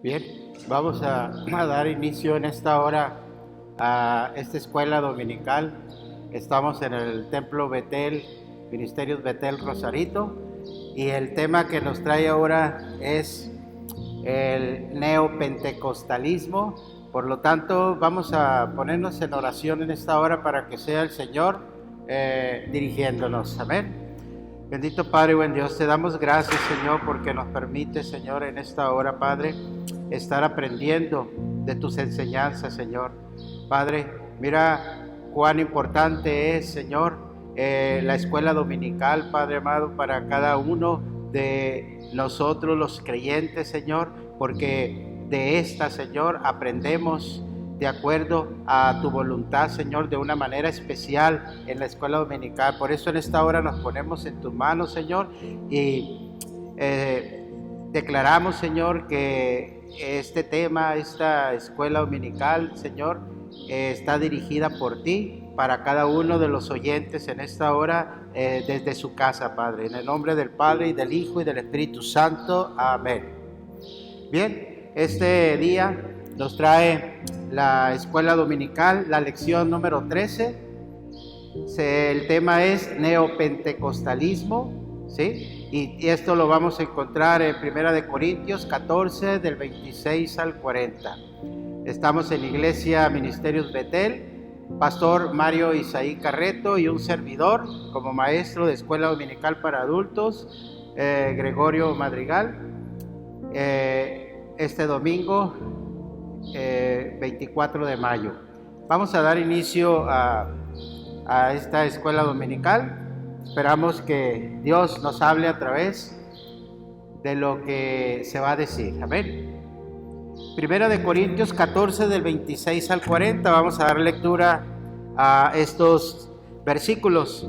Bien, vamos a dar inicio en esta hora a esta escuela dominical. Estamos en el Templo Betel, Ministerios Betel Rosarito, y el tema que nos trae ahora es el neopentecostalismo. Por lo tanto, vamos a ponernos en oración en esta hora para que sea el Señor dirigiéndonos. Amén. Bendito Padre, buen Dios, te damos gracias, Señor, porque nos permite, Señor, en esta hora, Padre, estar aprendiendo de tus enseñanzas, Señor. Padre, mira cuán importante es, Señor, la escuela dominical, Padre amado, para cada uno de nosotros los creyentes, Señor, porque de esta, Señor, aprendemos de acuerdo a tu voluntad, Señor, de una manera especial en la escuela dominical. Por eso en esta hora nos ponemos en tus manos, Señor, y declaramos, Señor, que este tema, esta escuela dominical, Señor, está dirigida por ti para cada uno de los oyentes en esta hora desde su casa, Padre. En el nombre del Padre, y del Hijo, y del Espíritu Santo. Amén. Bien, este día nos trae la escuela dominical, la lección número 13. El tema es neopentecostalismo, ¿sí? Y esto lo vamos a encontrar en 1 Corintios 14, del 26 al 40. Estamos en Iglesia Ministerios Betel, Pastor Mario Isaí Carreto y un servidor como maestro de escuela dominical para adultos, Gregorio Madrigal. Este domingo 24 de mayo. Vamos a dar inicio a esta escuela dominical. Esperamos que Dios nos hable a través de lo que se va a decir. Amén. 1 Corintios 14 del 26 al 40. Vamos a dar lectura a estos versículos.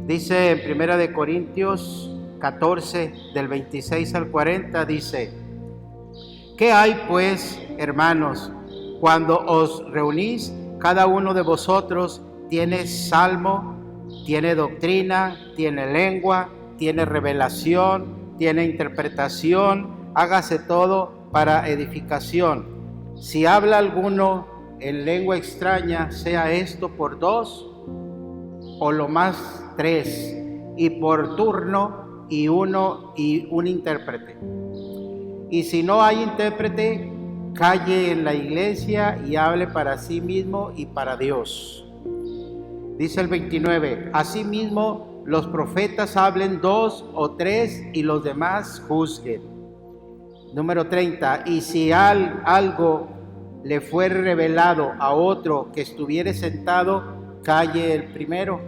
Dice en 1 Corintios 14 del 26 al 40, dice: ¿qué hay pues, hermanos, cuando os reunís? Cada uno de vosotros tiene salmo, tiene doctrina, tiene lengua, tiene revelación, tiene interpretación. Hágase todo para edificación. Si habla alguno en lengua extraña, sea esto por 2 o lo más 3, y por turno, y un intérprete. Y si no hay intérprete, calle en la iglesia y hable para sí mismo y para Dios. Dice el 29, asimismo los profetas hablen 2 o 3 y los demás juzguen. Número 30, y si algo le fue revelado a otro que estuviere sentado, calle el primero,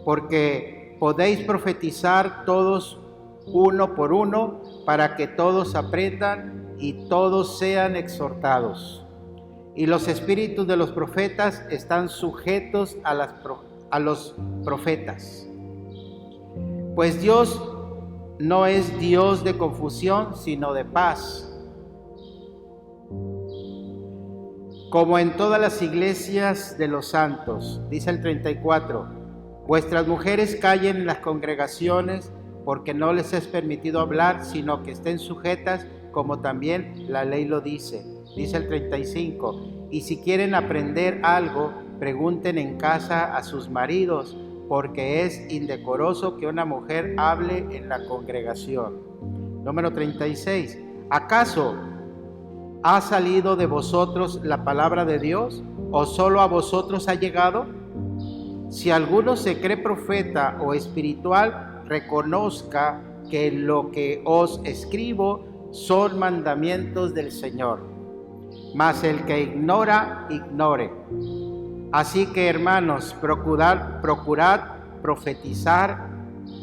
porque podéis profetizar todos uno por uno, para que todos aprendan y todos sean exhortados. Y los espíritus de los profetas están sujetos a los profetas. Pues Dios no es Dios de confusión, sino de paz, como en todas las iglesias de los santos. Dice el 34, vuestras mujeres callen en las congregaciones, porque no les es permitido hablar, sino que estén sujetas, como también la ley lo dice. Dice el 35, y si quieren aprender algo, pregunten en casa a sus maridos, porque es indecoroso que una mujer hable en la congregación. Número 36, ¿acaso ha salido de vosotros la palabra de Dios, o solo a vosotros ha llegado? Si alguno se cree profeta o espiritual, reconozca que lo que os escribo son mandamientos del Señor. Mas el que ignora, ignore. Así que, hermanos, procurad profetizar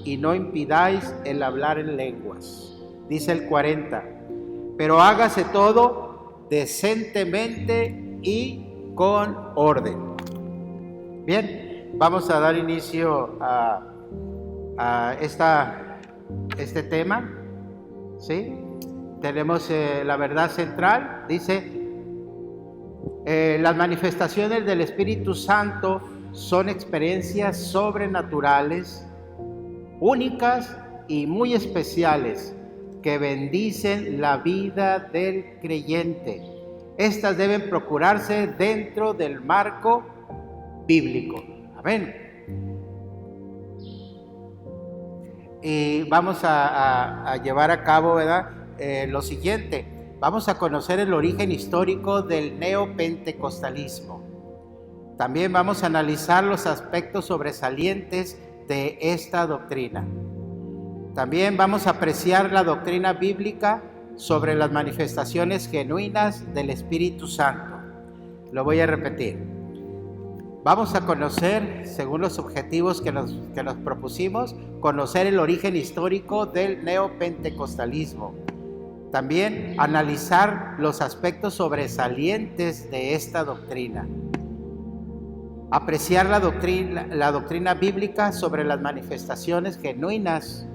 y no impidáis el hablar en lenguas. Dice el 40, pero hágase todo decentemente y con orden. Bien, vamos a dar inicio a este tema, ¿sí? Tenemos la verdad central. Dice, las manifestaciones del Espíritu Santo son experiencias sobrenaturales, únicas y muy especiales, que bendicen la vida del creyente. Estas deben procurarse dentro del marco bíblico. Amén. Y vamos a llevar a cabo, ¿verdad? Lo siguiente. Vamos a conocer el origen histórico del neopentecostalismo. También vamos a analizar los aspectos sobresalientes de esta doctrina. También vamos a apreciar la doctrina bíblica sobre las manifestaciones genuinas del Espíritu Santo. Lo voy a repetir. Vamos a conocer, según los objetivos que nos propusimos, conocer el origen histórico del neopentecostalismo. También analizar los aspectos sobresalientes de esta doctrina. Apreciar la doctrina bíblica sobre las manifestaciones genuinas,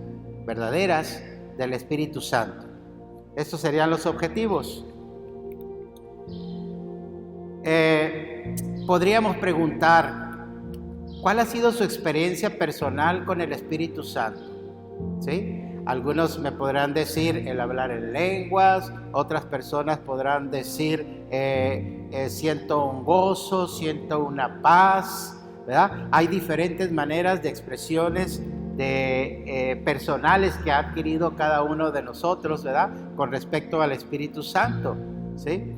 verdaderas del Espíritu Santo. Estos serían los objetivos. Podríamos preguntar, ¿cuál ha sido su experiencia personal con el Espíritu Santo? ¿Sí? Algunos me podrán decir el hablar en lenguas, otras personas podrán decir siento un gozo, siento una paz, ¿verdad? Hay diferentes maneras de expresiones personales que ha adquirido cada uno de nosotros, ¿verdad? Con respecto al Espíritu Santo, ¿sí?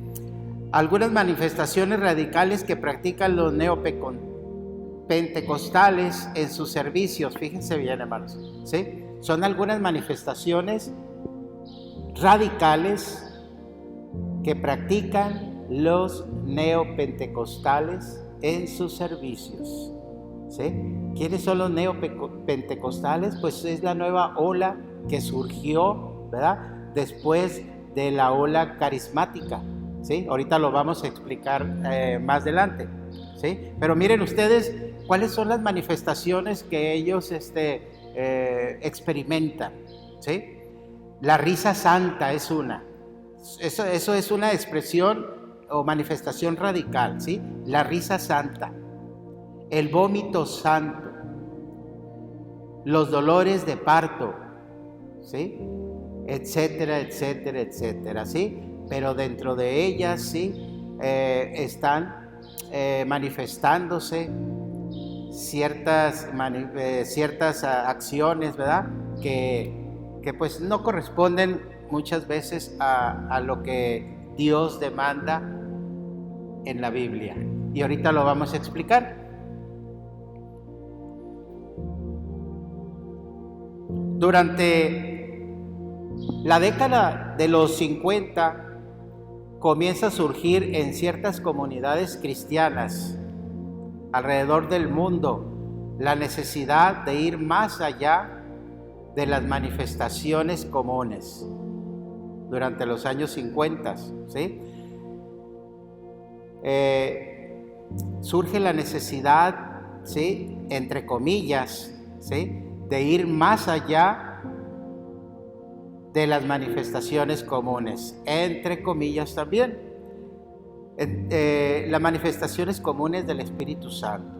Algunas manifestaciones radicales que practican los neopentecostales en sus servicios, fíjense bien, hermanos, ¿sí? Son algunas manifestaciones radicales que practican los neopentecostales en sus servicios, ¿sí? ¿Quiénes son los neopentecostales? Pues es la nueva ola que surgió, ¿verdad? Después de la ola carismática, ¿sí? Ahorita lo vamos a explicar más adelante, ¿sí? Pero miren ustedes cuáles son las manifestaciones que ellos experimentan, ¿sí? La risa santa es una. Eso es una expresión o manifestación radical, ¿sí? La risa santa, el vómito santo, los dolores de parto, ¿sí? Etcétera, etcétera, etcétera, ¿sí? Pero dentro de ellas, ¿sí? Están manifestándose ciertas acciones, ¿verdad? Que pues no corresponden muchas veces a lo que Dios demanda en la Biblia. Y ahorita lo vamos a explicar. Durante la década de los 50 comienza a surgir en ciertas comunidades cristianas alrededor del mundo la necesidad de ir más allá de las manifestaciones comunes. Durante los años 50, ¿sí? Surge la necesidad, ¿sí? Entre comillas, ¿sí? De ir más allá de las manifestaciones comunes, entre comillas también, las manifestaciones comunes del Espíritu Santo.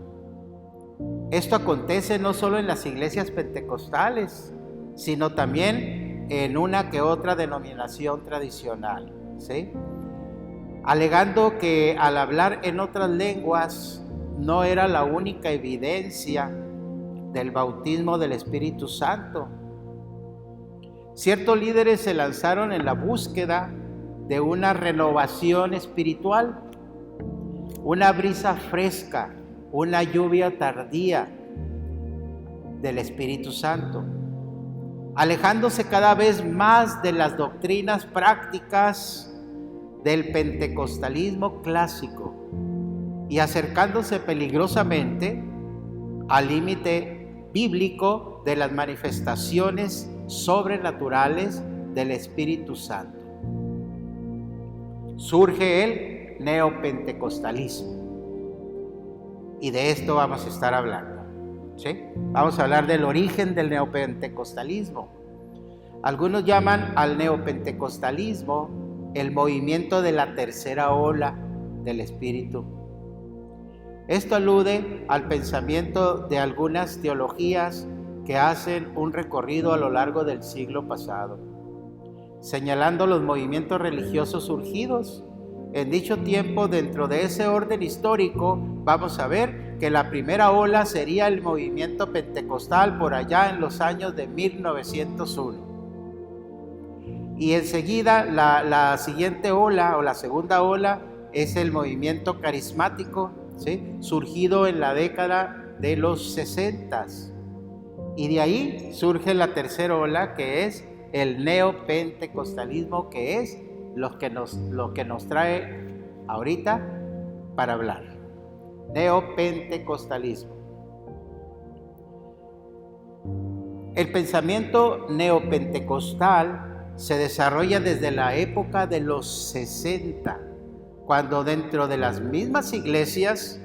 Esto acontece no solo en las iglesias pentecostales, sino también en una que otra denominación tradicional, ¿sí? Alegando que al hablar en otras lenguas no era la única evidencia del bautismo del Espíritu Santo. Ciertos líderes se lanzaron en la búsqueda de una renovación espiritual, una brisa fresca, una lluvia tardía del Espíritu Santo, alejándose cada vez más de las doctrinas prácticas del pentecostalismo clásico y acercándose peligrosamente al límite bíblico de las manifestaciones sobrenaturales del Espíritu Santo. Surge el neopentecostalismo y de esto vamos a estar hablando, ¿sí? Vamos a hablar del origen del neopentecostalismo. Algunos llaman al neopentecostalismo el movimiento de la tercera ola del Espíritu. Esto alude al pensamiento de algunas teologías que hacen un recorrido a lo largo del siglo pasado. señalando los movimientos religiosos surgidos en dicho tiempo. Dentro de ese orden histórico vamos a ver que la primera ola sería el movimiento pentecostal por allá en los años de 1901. Y enseguida la siguiente ola o la segunda ola es el movimiento carismático, ¿sí?, surgido en la década de los 60. Y de ahí surge la tercera ola, que es el neopentecostalismo, que es lo que nos trae ahorita para hablar. Neopentecostalismo. El pensamiento neopentecostal se desarrolla desde la época de los 60, cuando dentro de las mismas iglesias,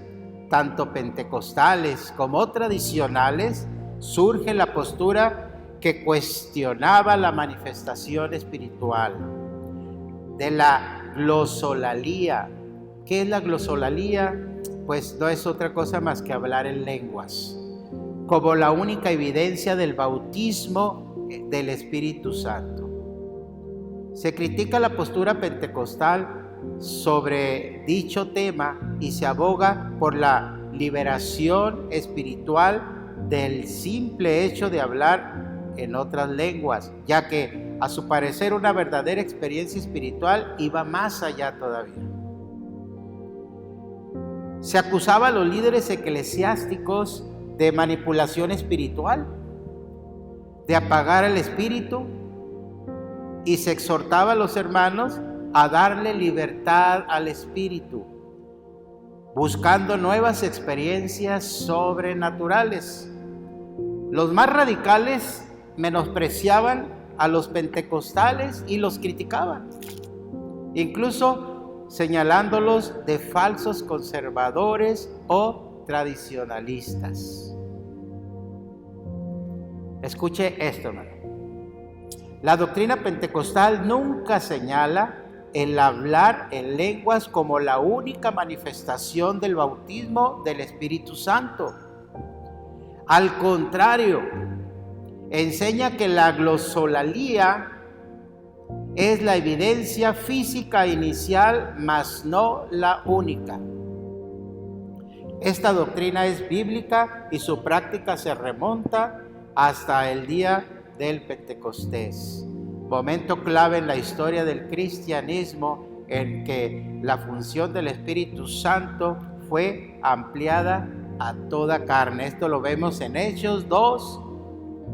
tanto pentecostales como tradicionales, surge la postura que cuestionaba la manifestación espiritual de la glosolalía. ¿Qué es la glosolalía? Pues no es otra cosa más que hablar en lenguas, como la única evidencia del bautismo del Espíritu Santo. Se critica la postura pentecostal sobre dicho tema y se aboga por la liberación espiritual del simple hecho de hablar en otras lenguas, ya que a su parecer una verdadera experiencia espiritual iba más allá todavía. Se acusaba a los líderes eclesiásticos de manipulación espiritual, de apagar el espíritu, y se exhortaba a los hermanos a darle libertad al espíritu, buscando nuevas experiencias sobrenaturales. Los más radicales menospreciaban a los pentecostales y los criticaban, incluso señalándolos de falsos conservadores o tradicionalistas. Escuche esto, hermano. La doctrina pentecostal nunca señala el hablar en lenguas como la única manifestación del bautismo del Espíritu Santo. Al contrario, enseña que la glosolalía es la evidencia física inicial, mas no la única. Esta doctrina es bíblica y su práctica se remonta hasta el día del Pentecostés, momento clave en la historia del cristianismo en que la función del Espíritu Santo fue ampliada a toda carne. Esto lo vemos en Hechos 2,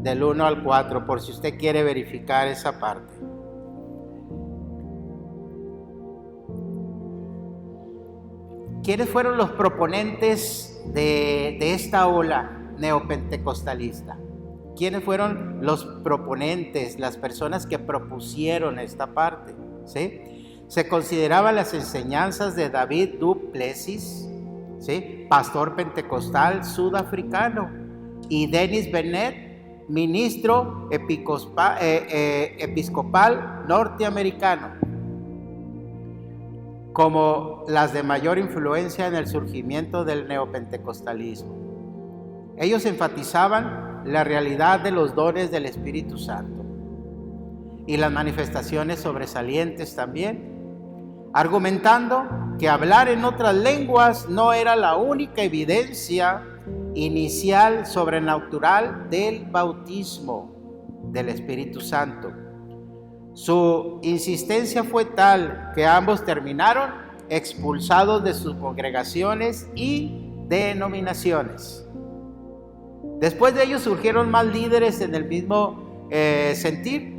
del 1 al 4, por si usted quiere verificar esa parte. ¿Quiénes fueron los proponentes de esta ola neopentecostalista? ¿Quiénes fueron los proponentes, las personas que propusieron esta parte? ¿Sí? Se consideraban las enseñanzas de David du Plessis, ¿sí?, pastor pentecostal sudafricano, y Dennis Bennett, ministro episcopal norteamericano, como las de mayor influencia en el surgimiento del neopentecostalismo. Ellos enfatizaban la realidad de los dones del Espíritu Santo y las manifestaciones sobresalientes también, argumentando que hablar en otras lenguas no era la única evidencia inicial sobrenatural del bautismo del Espíritu Santo. Su insistencia fue tal que ambos terminaron expulsados de sus congregaciones y denominaciones. Después de ellos surgieron más líderes en el mismo sentir,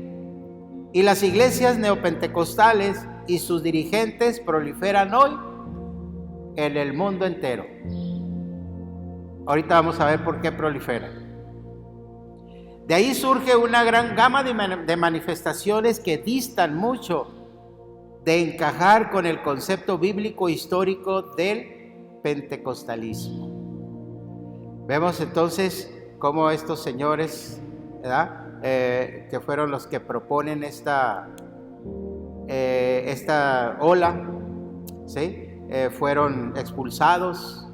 y las iglesias neopentecostales y sus dirigentes proliferan hoy en el mundo entero. Ahorita vamos a ver por qué proliferan. De ahí surge una gran gama de manifestaciones que distan mucho de encajar con el concepto bíblico histórico del pentecostalismo. Vemos entonces cómo estos señores, ¿verdad?, que fueron los que proponen esta ola, ¿sí?, fueron expulsados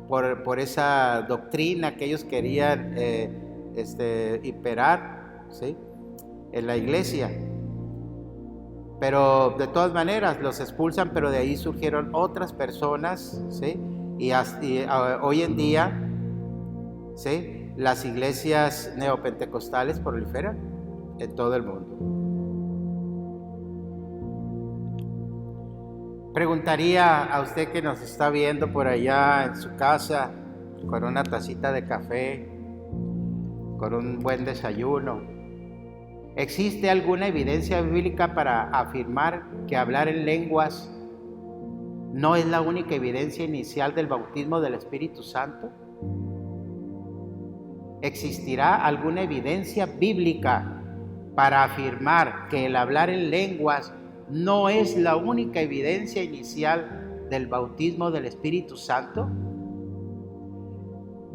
por esa doctrina que ellos querían imperar, ¿sí?, en la iglesia. pero de todas maneras los expulsan, pero de ahí surgieron otras personas, ¿sí? Y hoy en día, ¿sí?, las iglesias neopentecostales proliferan en todo el mundo. Preguntaría a usted que nos está viendo por allá en su casa, con una tacita de café, con un buen desayuno, ¿existe alguna evidencia bíblica para afirmar que hablar en lenguas no es la única evidencia inicial del bautismo del Espíritu Santo? ¿Existirá alguna evidencia bíblica para afirmar que el hablar en lenguas no es la única evidencia inicial del bautismo del Espíritu Santo?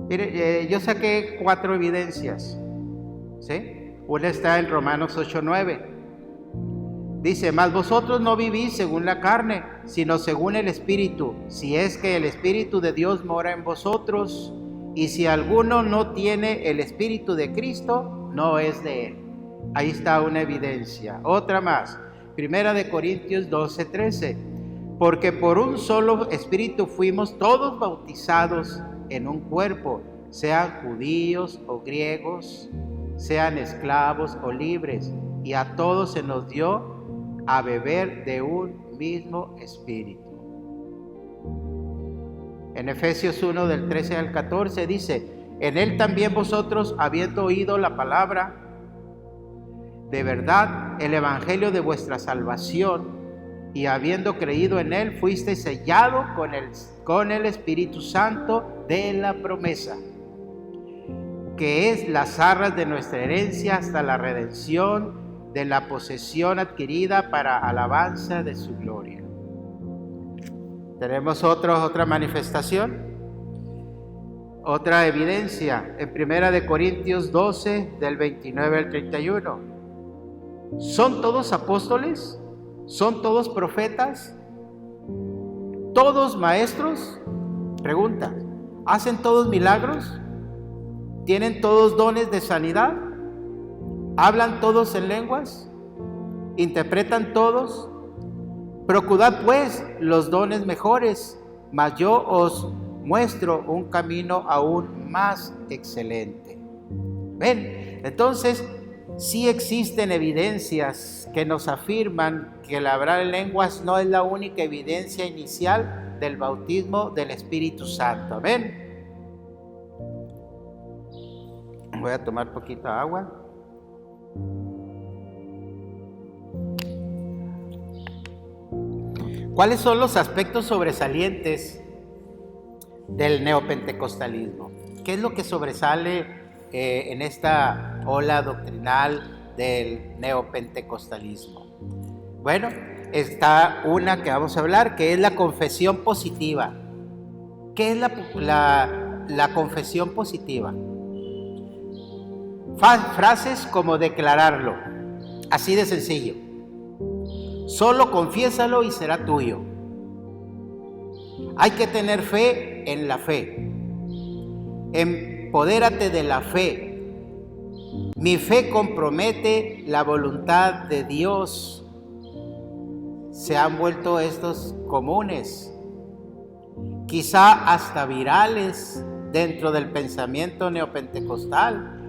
Mire, yo saqué 4 evidencias, ¿sí? Una está en Romanos 8:9. Dice: mas vosotros no vivís según la carne, sino según el Espíritu, si es que el Espíritu de Dios mora en vosotros. Y si alguno no tiene el Espíritu de Cristo, no es de él. Ahí está una evidencia. Otra más, 1 Corintios 12:13. Porque por un solo Espíritu fuimos todos bautizados en un cuerpo, sean judíos o griegos, sean esclavos o libres, y a todos se nos dio a beber de un mismo Espíritu. En Efesios 1 del 13 al 14 dice: en él también vosotros, habiendo oído la palabra de verdad, el evangelio de vuestra salvación, y habiendo creído en él, fuiste sellado con el Espíritu Santo de la promesa, que es las arras de nuestra herencia hasta la redención de la posesión adquirida para alabanza de su gloria. Tenemos otra manifestación, otra evidencia en 1 Corintios 12 del 29 al 31. ¿Son todos apóstoles? ¿Son todos profetas? ¿Todos maestros? Pregunta. ¿Hacen todos milagros? ¿Tienen todos dones de sanidad? ¿Hablan todos en lenguas? ¿Interpretan todos? Procurad pues los dones mejores, mas yo os muestro un camino aún más excelente. ¿Ven? Entonces, sí existen evidencias que nos afirman que el hablar en lenguas no es la única evidencia inicial del bautismo del Espíritu Santo. ¿Ven? Voy a tomar poquita agua. ¿Cuáles son los aspectos sobresalientes del neopentecostalismo? ¿Qué es lo que sobresale en esta ola doctrinal del neopentecostalismo? Bueno, está una que vamos a hablar, que es la confesión positiva. ¿Qué es la confesión positiva? Frases como declararlo, así de sencillo. Solo confiésalo y será tuyo. Hay que tener fe en la fe. Empodérate de la fe. Mi fe compromete la voluntad de Dios. Se han vuelto estos comunes, quizá hasta virales dentro del pensamiento neopentecostal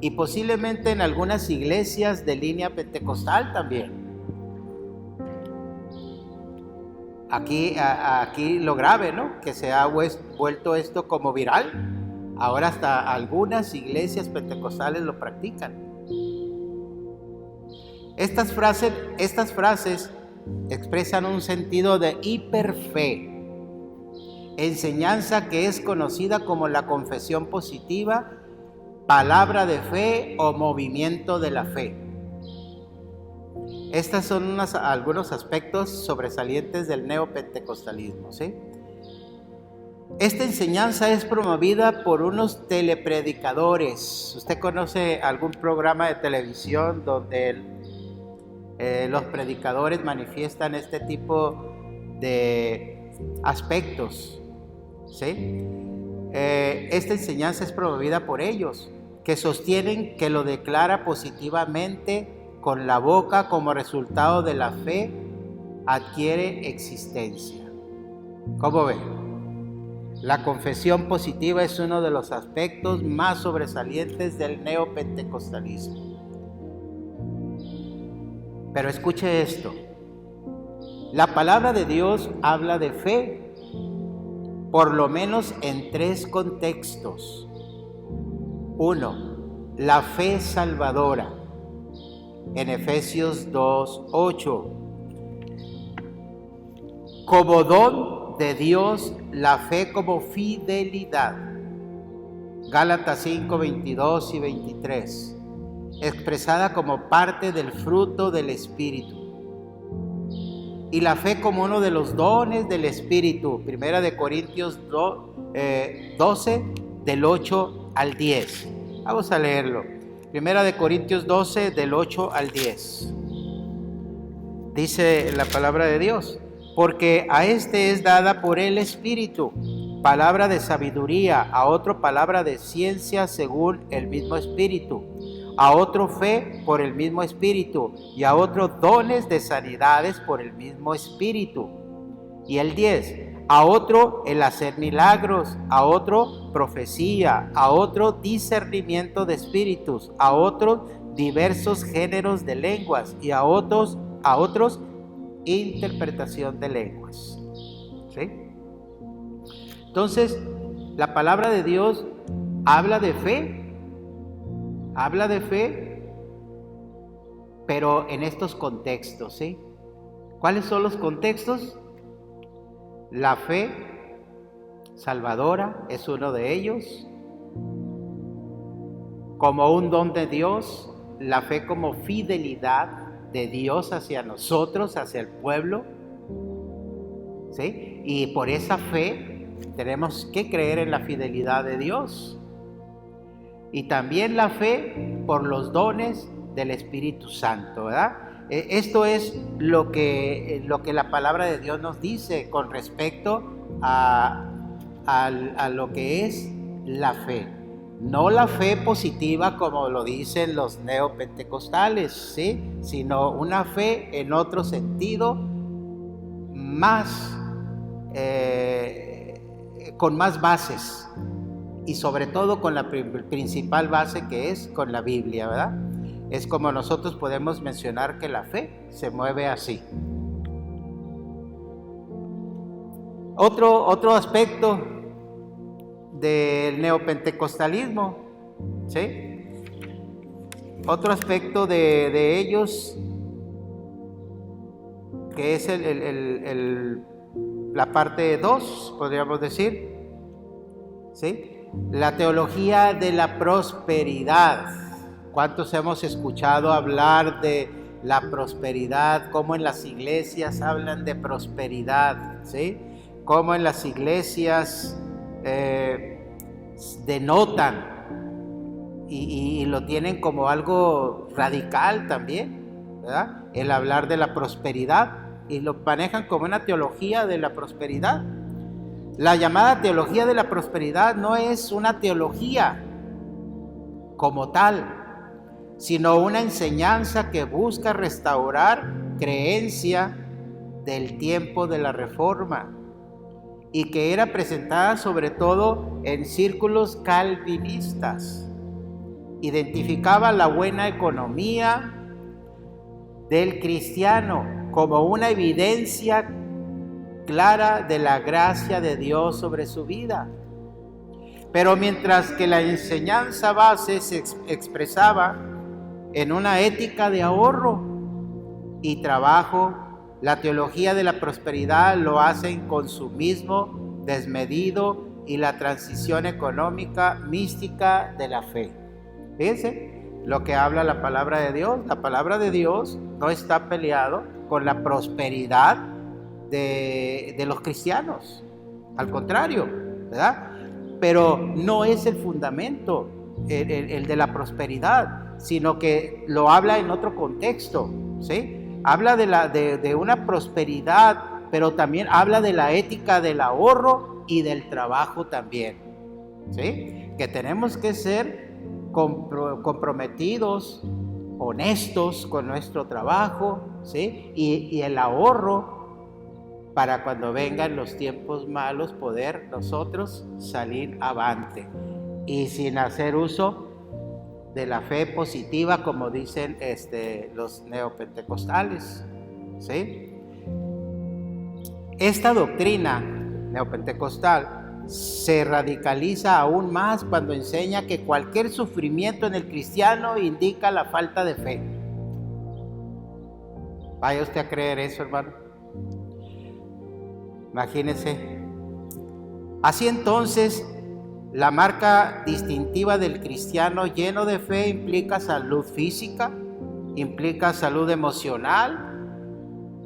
y posiblemente en algunas iglesias de línea pentecostal también. Aquí lo grave, ¿no? Que se ha vuelto esto como viral. Ahora hasta algunas iglesias pentecostales lo practican. Estas frases expresan un sentido de hiperfe, enseñanza que es conocida como la confesión positiva, palabra de fe o movimiento de la fe. Estos son algunos aspectos sobresalientes del neopentecostalismo, ¿sí? Esta enseñanza es promovida por unos telepredicadores. ¿Usted conoce algún programa de televisión donde los predicadores manifiestan este tipo de aspectos? ¿Sí? Esta enseñanza es promovida por ellos, que sostienen que lo declara positivamente con la boca como resultado de la fe adquiere existencia. ¿Cómo ven? La confesión positiva es uno de los aspectos más sobresalientes del neopentecostalismo. Pero escuche esto. La palabra de Dios habla de fe, por lo menos en 3 contextos. 1. La fe salvadora, en Efesios 2:8. Como don de Dios, la fe como fidelidad, Gálatas 5:22 y 23, expresada como parte del fruto del Espíritu. Y la fe como uno de los dones del Espíritu, 1 Corintios 12, del 8 al 10. Vamos a leerlo. 1 Corintios 12, del 8 al 10. Dice la palabra de Dios: porque a este es dada por el Espíritu palabra de sabiduría, a otro palabra de ciencia según el mismo Espíritu, a otro fe por el mismo Espíritu, y a otro dones de sanidades por el mismo Espíritu. Y el 10, a otro el hacer milagros, a otro profecía, a otro discernimiento de espíritus, a otros diversos géneros de lenguas, y a otros interpretación de lenguas. ¿Sí? Entonces, la palabra de Dios habla de fe, pero en estos contextos, ¿sí? ¿Cuáles son los contextos? La fe salvadora es uno de ellos, como un don de Dios, la fe como fidelidad de Dios hacia nosotros, hacia el pueblo, ¿sí? Y por esa fe tenemos que creer en la fidelidad de Dios. Y también la fe por los dones del Espíritu Santo, ¿verdad? Esto es lo que la palabra de Dios nos dice con respecto a lo que es la fe. No la fe positiva como lo dicen los neopentecostales, ¿sí? Sino una fe en otro sentido, más con más bases, y sobre todo con la principal base, que es con la Biblia, ¿verdad? Es como nosotros podemos mencionar que la fe se mueve así. Otro aspecto del neopentecostalismo, ¿sí? Otro aspecto de ellos, que es la parte 2, podríamos decir, ¿sí? La teología de la prosperidad. ¿Cuántos hemos escuchado hablar de la prosperidad? Cómo en las iglesias hablan de prosperidad, ¿sí? Cómo en las iglesias denotan y lo tienen como algo radical también, ¿verdad? El hablar de la prosperidad, y lo manejan como una teología de la prosperidad. La llamada teología de la prosperidad no es una teología como tal, sino una enseñanza que busca restaurar creencia del tiempo de la Reforma, y que era presentada sobre todo en círculos calvinistas. Identificaba la buena economía del cristiano como una evidencia clara de la gracia de Dios sobre su vida. Pero mientras que la enseñanza base se expresaba en una ética de ahorro y trabajo, la teología de la prosperidad lo hace en consumismo desmedido y la transición económica mística de la fe. Fíjense lo que habla la palabra de Dios. La palabra de Dios no está peleado con la prosperidad de los cristianos, al contrario, ¿verdad? Pero no es el fundamento el de la prosperidad, sino que lo habla en otro contexto, ¿sí? Habla de una prosperidad, pero también habla de la ética del ahorro y del trabajo también, ¿sí? Que tenemos que ser comprometidos honestos con nuestro trabajo, ¿sí? Y el ahorro para cuando vengan los tiempos malos poder nosotros salir avante y sin hacer uso de la fe positiva como dicen los neopentecostales, ¿sí? Esta doctrina neopentecostal se radicaliza aún más cuando enseña que cualquier sufrimiento en el cristiano indica la falta de fe. Vaya usted a creer eso, hermano. Imagínense. Así entonces, la marca distintiva del cristiano lleno de fe implica salud física, implica salud emocional,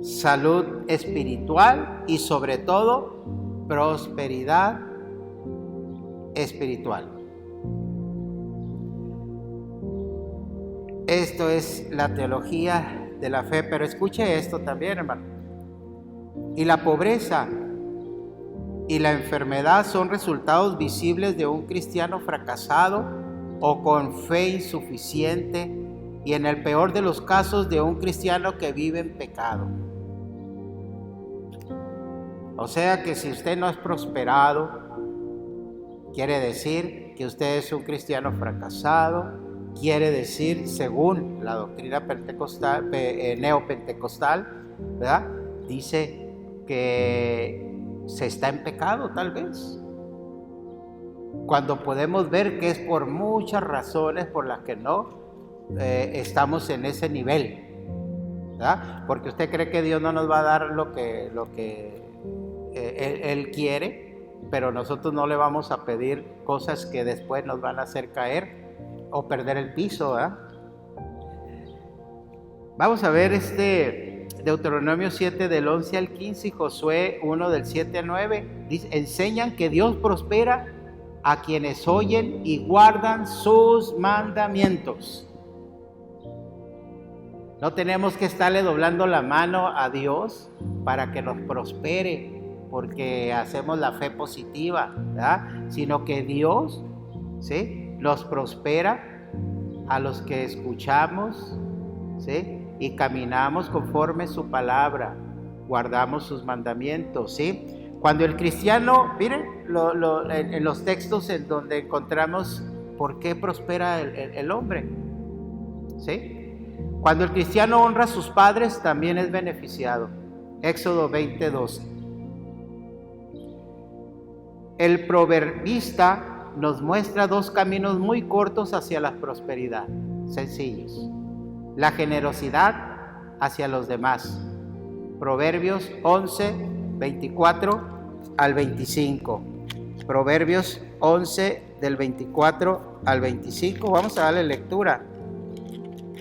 salud espiritual y sobre todo prosperidad espiritual. Esto es la teología de la fe, pero escuche esto también, hermano. Y la pobreza y la enfermedad son resultados visibles de un cristiano fracasado o con fe insuficiente y en el peor de los casos de un cristiano que vive en pecado. O sea que si usted no es prosperado, quiere decir que usted es un cristiano fracasado, quiere decir, según la doctrina pentecostal, neopentecostal, ¿verdad? Dice que se está en pecado tal vez. Cuando podemos ver que es por muchas razones por las que no estamos en ese nivel, ¿verdad? Porque usted cree que Dios no nos va a dar lo que Él quiere, pero nosotros no le vamos a pedir cosas que después nos van a hacer caer o perder el piso, ¿verdad? Vamos a ver Deuteronomio 7 del 11 al 15 y Josué 1 del 7 al 9. Dice, enseñan que Dios prospera a quienes oyen y guardan sus mandamientos. No tenemos que estarle doblando la mano a Dios para que nos prospere, porque hacemos la fe positiva, ¿verdad? Sino que Dios, ¿sí?, los prospera a los que escuchamos, ¿sí?, y caminamos conforme su palabra, guardamos sus mandamientos, ¿sí? Cuando el cristiano, miren en los textos en donde encontramos por qué prospera el hombre, ¿sí? Cuando el cristiano honra a sus padres, también es beneficiado. Éxodo 20:12. El proverbista nos muestra dos caminos muy cortos hacia la prosperidad, sencillos. La generosidad hacia los demás. Proverbios 11, 24 al 25. Proverbios 11 del 24 al 25. Vamos a darle lectura.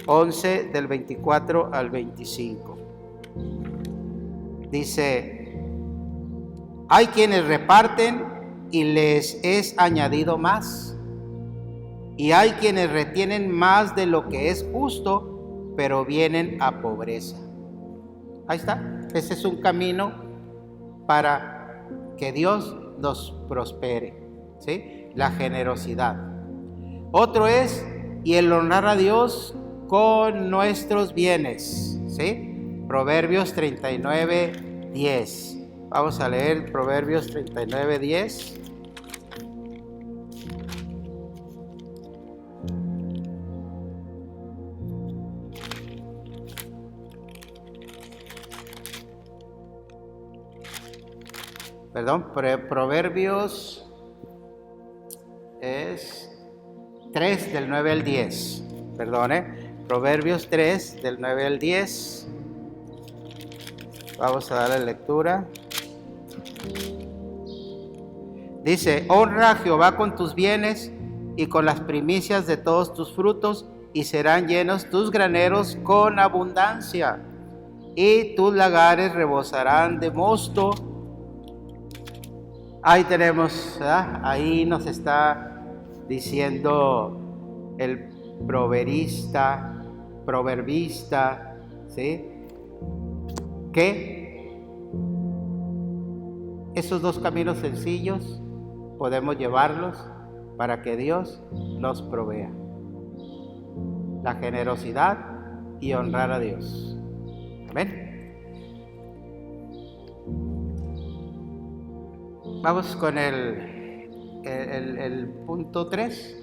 11 del 24 al 25. Dice, hay quienes reparten y les es añadido más, y hay quienes retienen más de lo que es justo, pero vienen a pobreza. Ahí está. Ese es un camino para que Dios nos prospere, ¿sí? La generosidad. Otro es, y el honrar a Dios con nuestros bienes, ¿sí? Proverbios 39:10. Vamos a leer Proverbios 39:10. Perdón, Proverbios es 3 del 9 al 10. Proverbios 3 del 9 al 10. Vamos a darle lectura. Dice, honra a Jehová con tus bienes y con las primicias de todos tus frutos, y serán llenos tus graneros con abundancia, y tus lagares rebosarán de mosto. Ahí tenemos, ¿verdad? Ahí nos está diciendo el proverbista, ¿sí?, que esos dos caminos sencillos podemos llevarlos para que Dios nos provea. la generosidad y honrar a Dios. Amén. Vamos con el punto 3.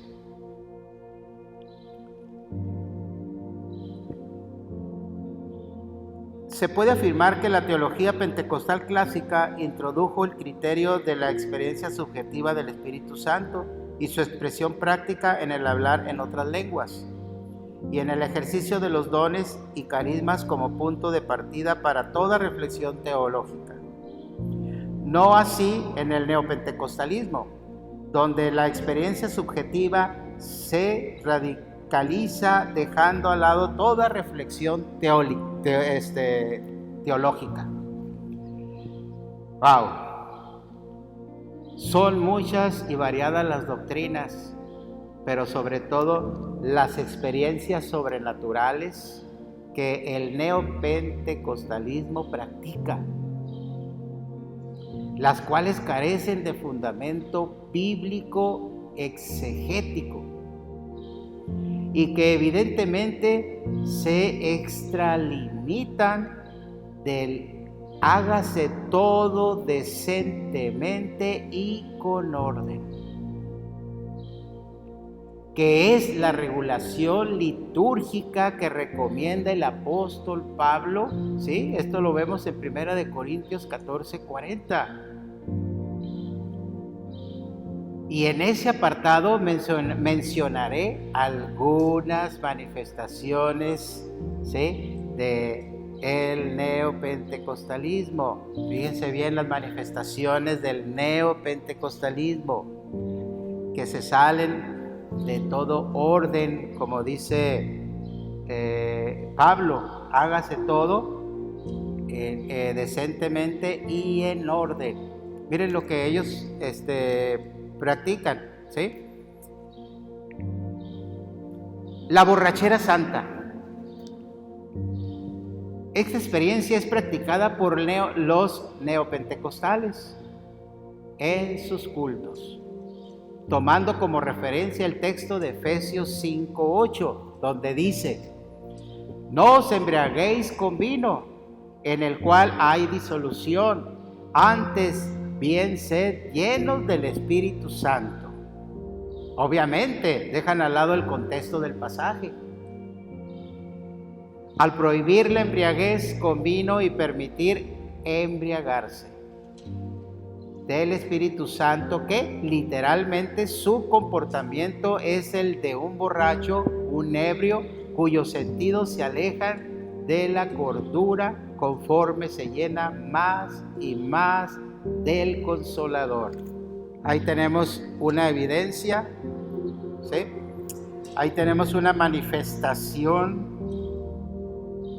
Se puede afirmar que la teología pentecostal clásica introdujo el criterio de la experiencia subjetiva del Espíritu Santo y su expresión práctica en el hablar en otras lenguas y en el ejercicio de los dones y carismas como punto de partida para toda reflexión teológica. No así en el neopentecostalismo, donde la experiencia subjetiva se radicaliza dejando al lado toda reflexión teológica. Wow. Son muchas y variadas las doctrinas, pero sobre todo las experiencias sobrenaturales que el neopentecostalismo practica, las cuales carecen de fundamento bíblico exegético y que evidentemente se extralimitan del hágase todo decentemente y con orden, que es la regulación litúrgica que recomienda el apóstol Pablo, ¿sí? Esto lo vemos en 1 Corintios 14:40. Y en ese apartado mencionaré algunas manifestaciones, ¿sí?, del neopentecostalismo. Fíjense bien las manifestaciones del neopentecostalismo, que se salen de todo orden, como dice Pablo, hágase todo decentemente y en orden. Miren lo que ellos practican, ¿sí? La borrachera santa. Esta experiencia es practicada por los neopentecostales en sus cultos, tomando como referencia el texto de Efesios 5:8, donde dice: no os embriaguéis con vino, en el cual hay disolución, antes bien sed llenos del Espíritu Santo. Obviamente dejan al lado el contexto del pasaje. Al prohibir la embriaguez con vino y permitir embriagarse del Espíritu Santo, que literalmente su comportamiento es el de un borracho, un ebrio, cuyos sentidos se alejan de la cordura conforme se llena más y más del Consolador. Ahí tenemos una evidencia, ¿sí? Ahí tenemos una manifestación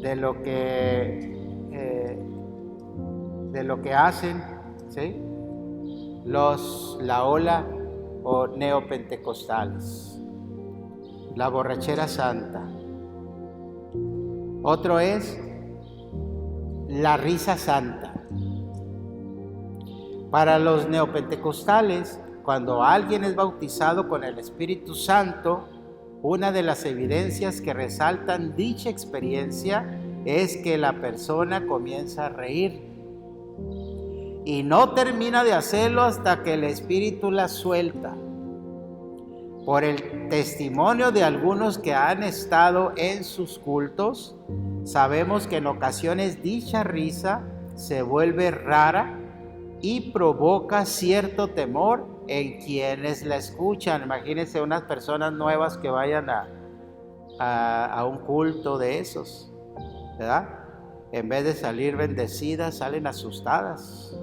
de lo que hacen, ¿sí?, la ola o neopentecostales. La borrachera santa. Otro es la risa santa. Para los neopentecostales, cuando alguien es bautizado con el Espíritu Santo, una de las evidencias que resaltan dicha experiencia es que la persona comienza a reír y no termina de hacerlo hasta que el Espíritu la suelta. Por el testimonio de algunos que han estado en sus cultos, sabemos que en ocasiones dicha risa se vuelve rara y provoca cierto temor en quienes la escuchan. Imagínense unas personas nuevas que vayan a un culto de esos, ¿verdad? En vez de salir bendecidas, salen asustadas.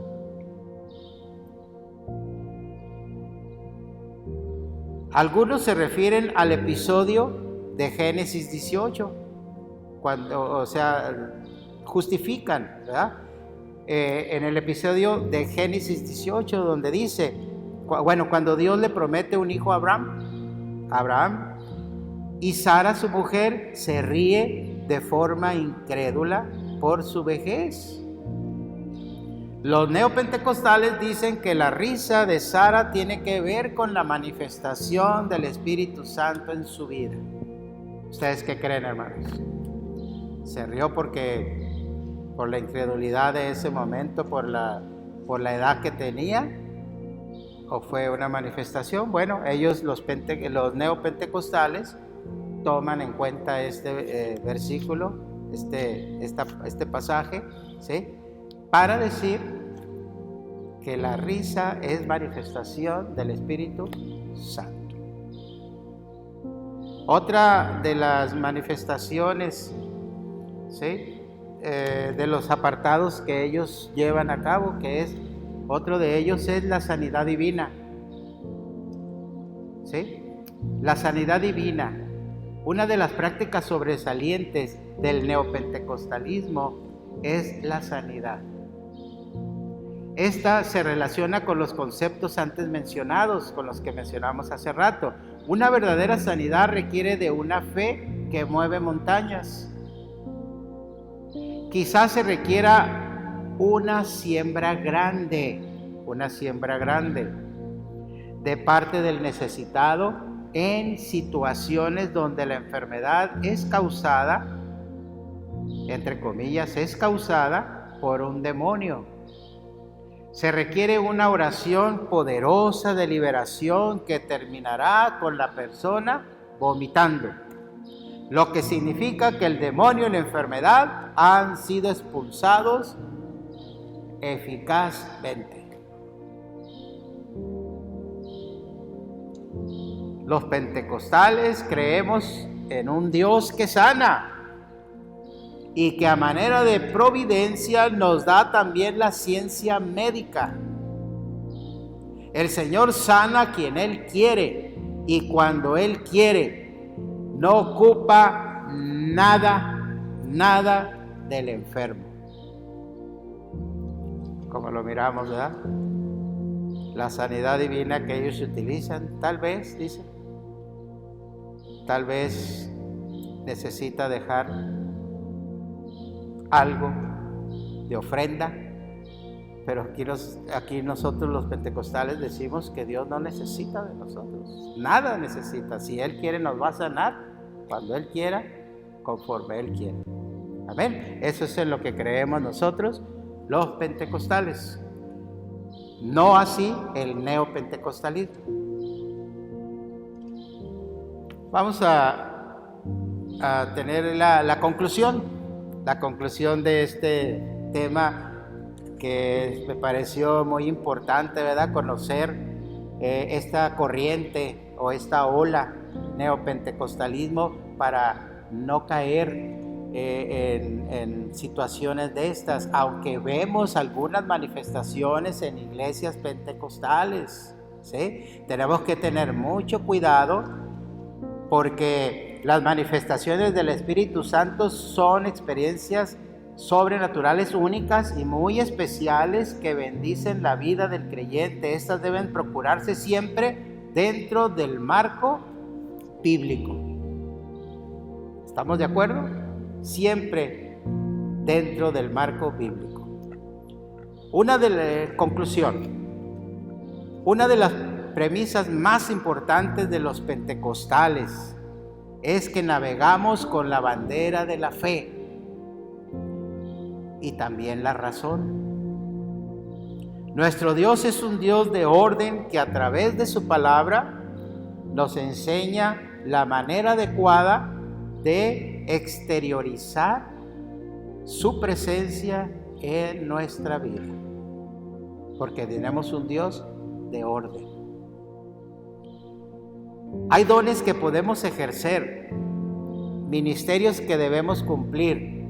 Algunos se refieren al episodio de Génesis 18, cuando, justifican, ¿verdad? En el episodio de Génesis 18, donde dice, cuando Dios le promete un hijo a Abraham, y Sara, su mujer, se ríe de forma incrédula por su vejez. Los neopentecostales dicen que la risa de Sara tiene que ver con la manifestación del Espíritu Santo en su vida. ¿Ustedes qué creen, hermanos? ¿Se rió por la incredulidad de ese momento, por la edad que tenía? ¿O fue una manifestación? Bueno, ellos, los neopentecostales, toman en cuenta este versículo, este pasaje, ¿sí?, para decir que la risa es manifestación del Espíritu Santo. Otra de las manifestaciones, ¿sí?, de los apartados que ellos llevan a cabo, otro de ellos es la sanidad divina. ¿Sí? La sanidad divina. Una de las prácticas sobresalientes del neopentecostalismo es la sanidad. Esta se relaciona con los conceptos antes mencionados, con los que mencionamos hace rato. Una verdadera sanidad requiere de una fe que mueve montañas. Quizás se requiera una siembra grande de parte del necesitado en situaciones donde la enfermedad es causada, entre comillas, es causada por un demonio. Se requiere una oración poderosa de liberación que terminará con la persona vomitando, lo que significa que el demonio y la enfermedad han sido expulsados eficazmente. Los pentecostales creemos en un Dios que sana y que a manera de providencia nos da también la ciencia médica. El Señor sana a quien Él quiere y cuando Él quiere. No ocupa nada del enfermo. Como lo miramos, ¿verdad? La sanidad divina que ellos utilizan, tal vez, dice, tal vez necesita dejar algo de ofrenda, pero aquí nosotros los pentecostales decimos que Dios no necesita de nosotros, nada necesita. Si Él quiere nos va a sanar cuando Él quiera, conforme Él quiera. Amén. Eso es en lo que creemos nosotros, los pentecostales. No así el neopentecostalismo. Vamos a tener la conclusión de este tema que me pareció muy importante, ¿verdad? Conocer esta corriente o esta ola neopentecostalismo para no caer en situaciones de estas, aunque vemos algunas manifestaciones en iglesias pentecostales, ¿sí? Tenemos que tener mucho cuidado porque las manifestaciones del Espíritu Santo son experiencias sobrenaturales únicas y muy especiales que bendicen la vida del creyente. Estas deben procurarse siempre dentro del marco bíblico. ¿Estamos de acuerdo? Siempre dentro del marco bíblico. Una de las premisas más importantes de los pentecostales es que navegamos con la bandera de la fe y también la razón. Nuestro Dios es un Dios de orden que a través de su palabra nos enseña la manera adecuada de exteriorizar su presencia en nuestra vida, porque tenemos un Dios de orden. Hay dones que podemos ejercer, ministerios que debemos cumplir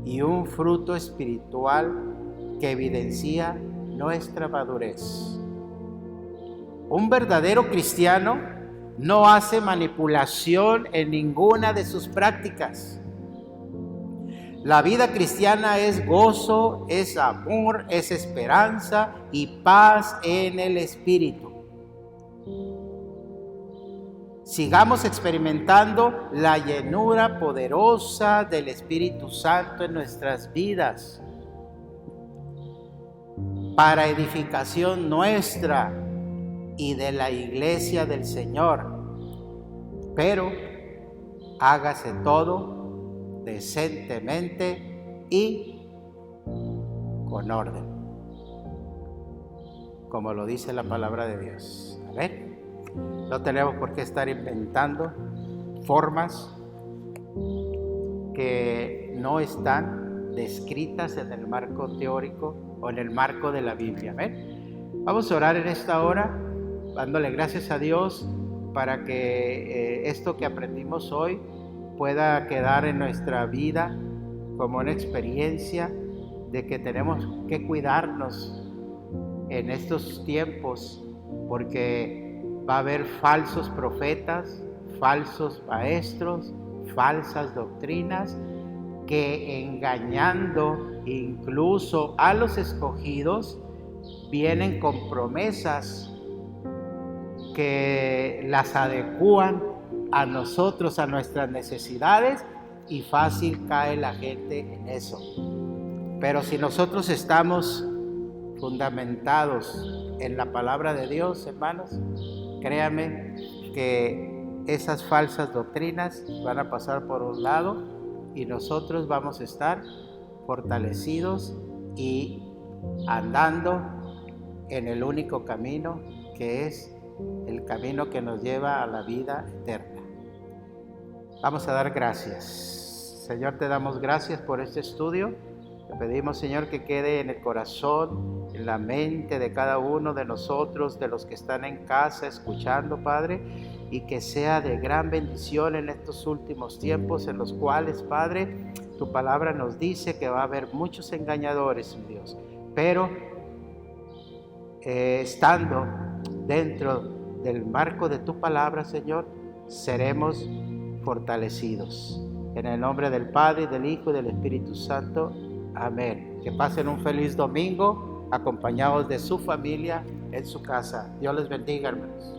y un fruto espiritual que evidencia nuestra madurez. Un verdadero cristiano no hace manipulación en ninguna de sus prácticas. La vida cristiana es gozo, es amor, es esperanza y paz en el Espíritu. Sigamos experimentando la llenura poderosa del Espíritu Santo en nuestras vidas para edificación nuestra y de la iglesia del Señor. Pero hágase todo decentemente y con orden, como lo dice la palabra de Dios. Amén. No tenemos por qué estar inventando formas que no están descritas en el marco teórico o en el marco de la Biblia. Amén. Vamos a orar en esta hora, dándole gracias a Dios para que esto que aprendimos hoy pueda quedar en nuestra vida como una experiencia de que tenemos que cuidarnos en estos tiempos, porque va a haber falsos profetas, falsos maestros, falsas doctrinas que, engañando incluso a los escogidos, vienen con promesas que las adecúan a nosotros, a nuestras necesidades, y fácil cae la gente en eso. Pero si nosotros estamos fundamentados en la palabra de Dios, hermanos, créanme que esas falsas doctrinas van a pasar por un lado y nosotros vamos a estar fortalecidos y andando en el único camino, que es el camino que nos lleva a la vida eterna. Vamos a dar gracias. Señor, te damos gracias por este estudio. Te pedimos, Señor, que quede en el corazón, en la mente de cada uno de nosotros, de los que están en casa escuchando, Padre, y que sea de gran bendición en estos últimos tiempos en los cuales, Padre, tu palabra nos dice que va a haber muchos engañadores, mi Dios, pero estando dentro del marco de tu palabra, Señor, seremos fortalecidos. En el nombre del Padre, del Hijo y del Espíritu Santo. Amén. Que pasen un feliz domingo acompañados de su familia en su casa. Dios les bendiga, hermanos.